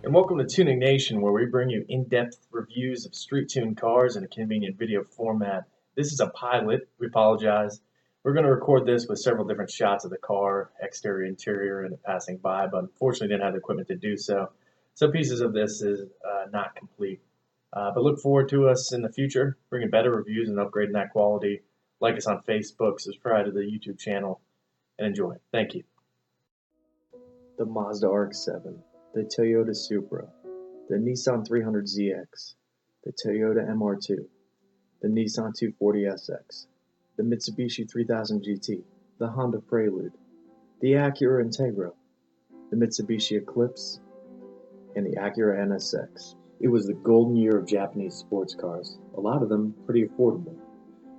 And welcome to Tuning Nation, where we bring you in-depth reviews of street-tuned cars in a convenient video format. This is a pilot. We apologize. We're going to record this with several different shots of the car, exterior, interior, and passing by, but unfortunately didn't have the equipment to do so. Some pieces of this is not complete. But look forward to us in the future, bringing better reviews and upgrading that quality. Like us on Facebook, subscribe to the YouTube channel, and enjoy. Thank you. The Mazda RX-7. The Toyota Supra, the Nissan 300ZX, the Toyota MR2, the Nissan 240SX, the Mitsubishi 3000 GT, the Honda Prelude, the Acura Integra, the Mitsubishi Eclipse, and the Acura NSX. It was the golden year of Japanese sports cars, a lot of them pretty affordable.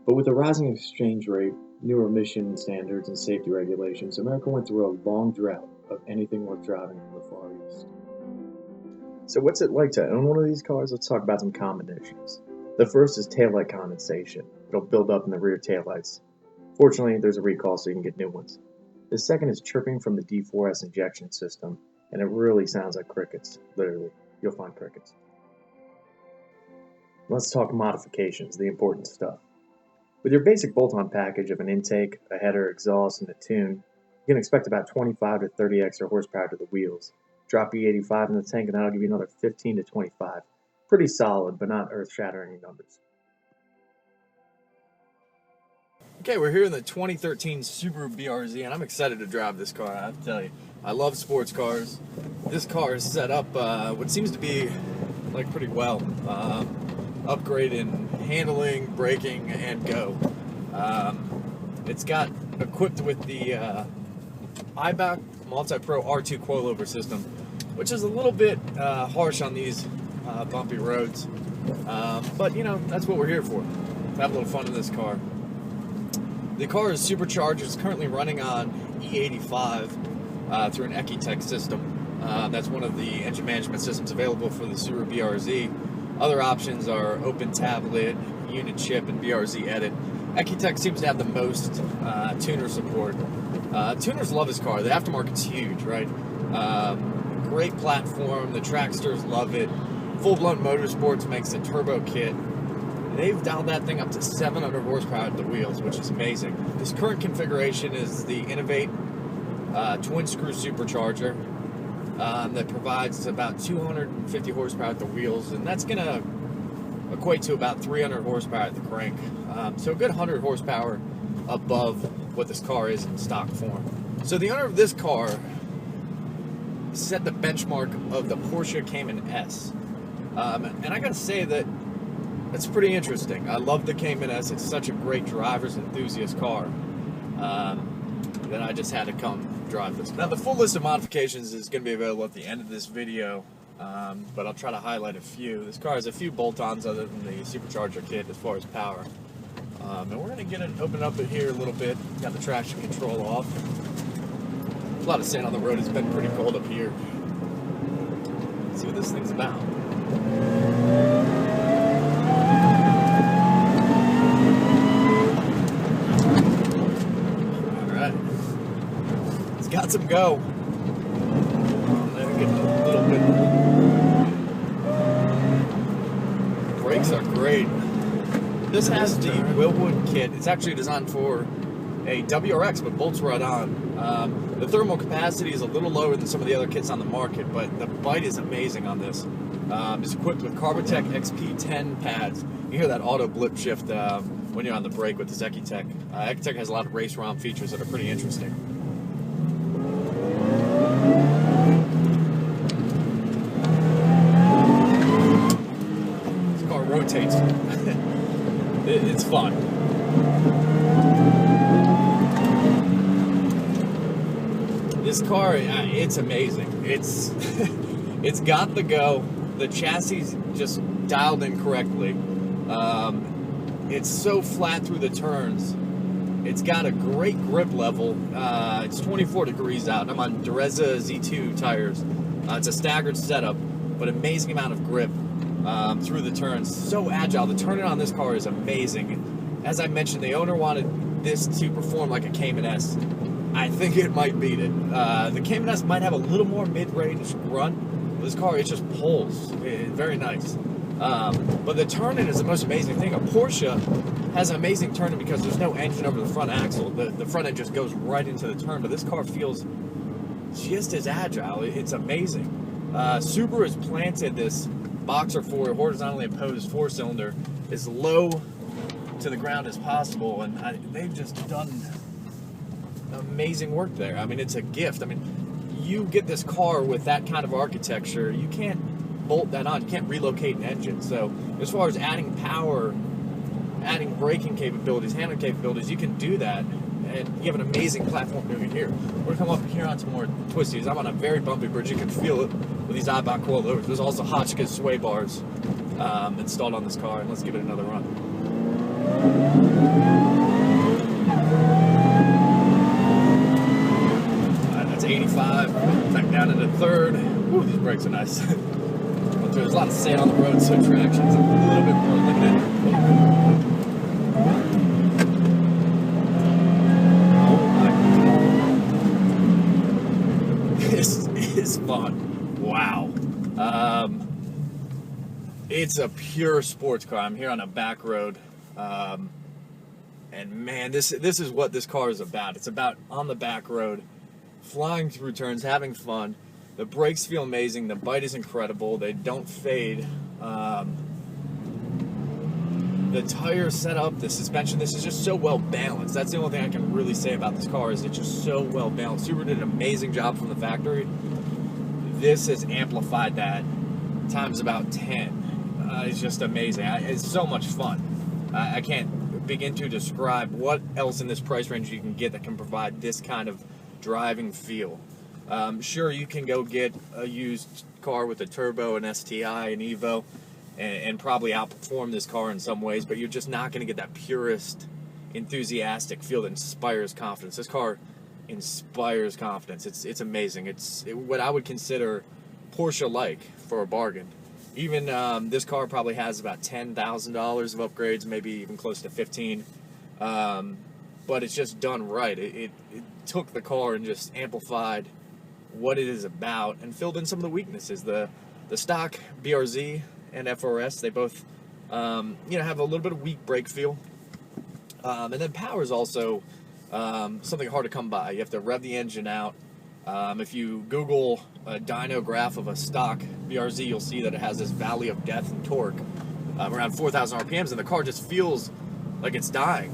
But with a rising exchange rate, newer emission standards, and safety regulations, America went through a long drought of anything worth driving in the Far East. So what's it like to own one of these cars? Let's talk about some common issues. The first is taillight condensation. It'll build up in the rear taillights. Fortunately, there's a recall so you can get new ones. The second is chirping from the D4S injection system, and it really sounds like crickets. Literally, you'll find crickets. Let's talk modifications, the important stuff. With your basic bolt-on package of an intake, a header, exhaust, and a tune, you can expect about 25 to 30 extra horsepower to the wheels. Drop E85 in the tank and that'll give you another 15 to 25. Pretty solid, but not earth-shattering numbers. Okay, we're here in the 2013 Subaru BRZ, and I'm excited to drive this car. I have to tell you, I love sports cars. This car is set up what seems to be like pretty well. Upgrade in handling, braking, and go. It's got equipped with the iBack Multi-Pro R2 coilover system, which is a little bit harsh on these bumpy roads, but you know, that's what we're here for, to have a little fun in this car. The car is supercharged. It's currently running on E85 through an Ecotec system. That's one of the engine management systems available for the Subaru BRZ. Other options are Open Tablet, Unit Chip, and BRZ Edit. Ecotec seems to have the most tuner support. Tuners love this car. The aftermarket's huge, right? Great platform. The tracksters love it. Full Blown Motorsports makes a turbo kit. They've dialed that thing up to 700 horsepower at the wheels, which is amazing. This current configuration is the Innovate twin screw supercharger that provides about 250 horsepower at the wheels, and that's going to equate to about 300 horsepower at the crank. So a good 100 horsepower above what this car is in stock form. So the owner of this car set the benchmark of the Porsche Cayman S. And I gotta say that it's pretty interesting. I love the Cayman S. It's such a great driver's enthusiast car that I just had to come drive this. Now the full list of modifications is going to be available at the end of this video, but I'll try to highlight a few. This car has a few bolt-ons other than the supercharger kit as far as power. And we're going to get it open up in here a little bit. Got the traction control off. A lot of sand on the road. It's been pretty cold up here. Let's see what this thing's about. Alright. It's got some go. Let me get a little bit. Brakes are great. This has the Wilwood kit. It's actually designed for a WRX, but bolts right on. The thermal capacity is a little lower than some of the other kits on the market, but the bite is amazing on this. It's equipped with Carbotech XP10 pads. You hear that auto blip shift when you're on the brake with this Ecotec. Ecotec has a lot of race ROM features that are pretty interesting. This car rotates. It's fun. This car, it's amazing. It's got the go. The chassis just dialed in correctly. It's so flat through the turns. It's got a great grip level. It's 24 degrees out. I'm on Dureza Z2 tires. It's a staggered setup, but amazing amount of grip through the turns. So agile. The turning on this car is amazing. As I mentioned, the owner wanted this to perform like a Cayman S. I think it might beat it. The Cayman S might have a little more mid-range grunt, This car, it just pulls. Very nice. But the turning is the most amazing thing. A Porsche has an amazing turning because there's no engine over the front axle. The front end just goes right into the turn, but this car feels just as agile. It's amazing. Subaru has planted this Boxer 4 horizontally opposed 4-cylinder as low to the ground as possible, and they've just done amazing work there. I mean, it's a gift. I mean, you get this car with that kind of architecture, you can't bolt that on. You can't relocate an engine. So as far as adding power, adding braking capabilities, handling capabilities, you can do that, and you have an amazing platform doing it here. We're gonna come up here on some more twisties. I'm on a very bumpy bridge. You can feel it with these eyeball coilovers. There's also Hotchkiss sway bars installed on this car, and let's give it another run. That's 85, back down into third. Whew, these brakes are nice. There's a lot of sand on the road, so traction's a little bit more limited. This is fun. Wow. It's a pure sports car. I'm here on a back road. And man, this is what this car is about. It's about on the back road, flying through turns, having fun. The brakes feel amazing. The bite is incredible. They don't fade. The tire setup, the suspension, this is just so well balanced. That's the only thing I can really say about this car is it's just so well balanced. Subaru did an amazing job from the factory. This has amplified that times about 10. It's just amazing. It's so much fun. I can't begin to describe what else in this price range you can get that can provide this kind of driving feel. Sure, you can go get a used car with a turbo, an STI, an Evo, and probably outperform this car in some ways, but you're just not going to get that purest, enthusiastic feel that inspires confidence. This car inspires confidence. It's amazing. It's what I would consider Porsche-like for a bargain. Even this car probably has about $10,000 of upgrades, maybe even close to 15. But it's just done right. It took the car and just amplified what it is about and filled in some of the weaknesses. The stock BRZ and FRS, they both have a little bit of weak brake feel. And then power is also something hard to come by. You have to rev the engine out. If you Google a dyno graph of a stock BRZ, you'll see that it has this valley of death and torque around 4,000 RPMs, and the car just feels like it's dying.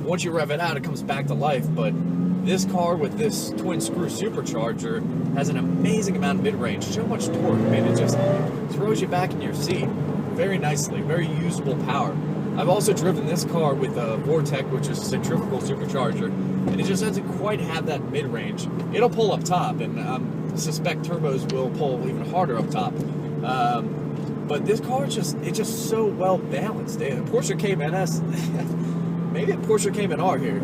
Once you rev it out, it comes back to life, but this car with this twin screw supercharger has an amazing amount of mid-range, so much torque, man, it just throws you back in your seat very nicely, very usable power. I've also driven this car with a Vortec, which is a centrifugal supercharger, and it just doesn't quite have that mid-range. It'll pull up top, and I suspect turbos will pull even harder up top. But this car it's just so well balanced. A Porsche Cayman S, maybe a Porsche Cayman R here.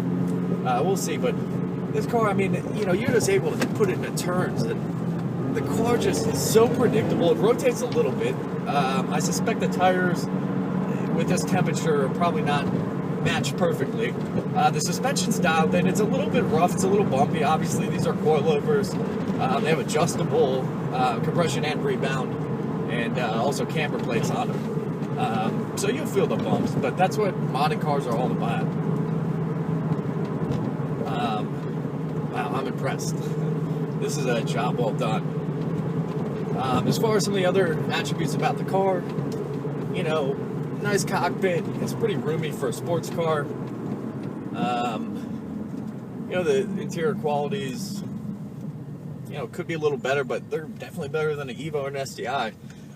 We'll see, but this car, I mean, you're just able to put it into turns, and the car just is so predictable. It rotates a little bit. I suspect the tires with this temperature are probably not matched perfectly. The suspension's dialed in. It's a little bit rough. It's a little bumpy. Obviously, these are coilovers. They have adjustable compression and rebound, and also camber plates on them. So you'll feel the bumps, but that's what modding cars are all about. Wow, I'm impressed. This is a job well done. As far as some of the other attributes about the car, nice cockpit. It's pretty roomy for a sports car. The interior qualities, could be a little better, but they're definitely better than an Evo or an STI.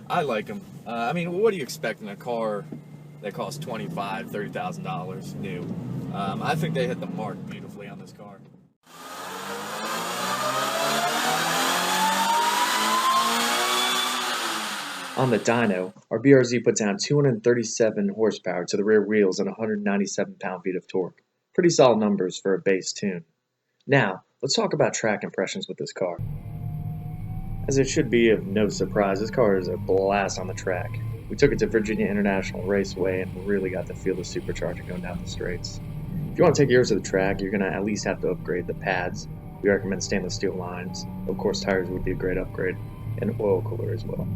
I like them. I mean, what do you expect in a car that costs $25,000, $30,000 new? I think they hit the mark beautifully on this car. On the dyno, our BRZ put down 237 horsepower to the rear wheels and 197 pound-feet of torque. Pretty solid numbers for a base tune. Now, let's talk about track impressions with this car. As it should be of no surprise, this car is a blast on the track. We took it to Virginia International Raceway and really got to feel the supercharger going down the straights. If you want to take yours to the track, you're going to at least have to upgrade the pads. We recommend stainless steel lines. Of course, tires would be a great upgrade, and oil cooler as well.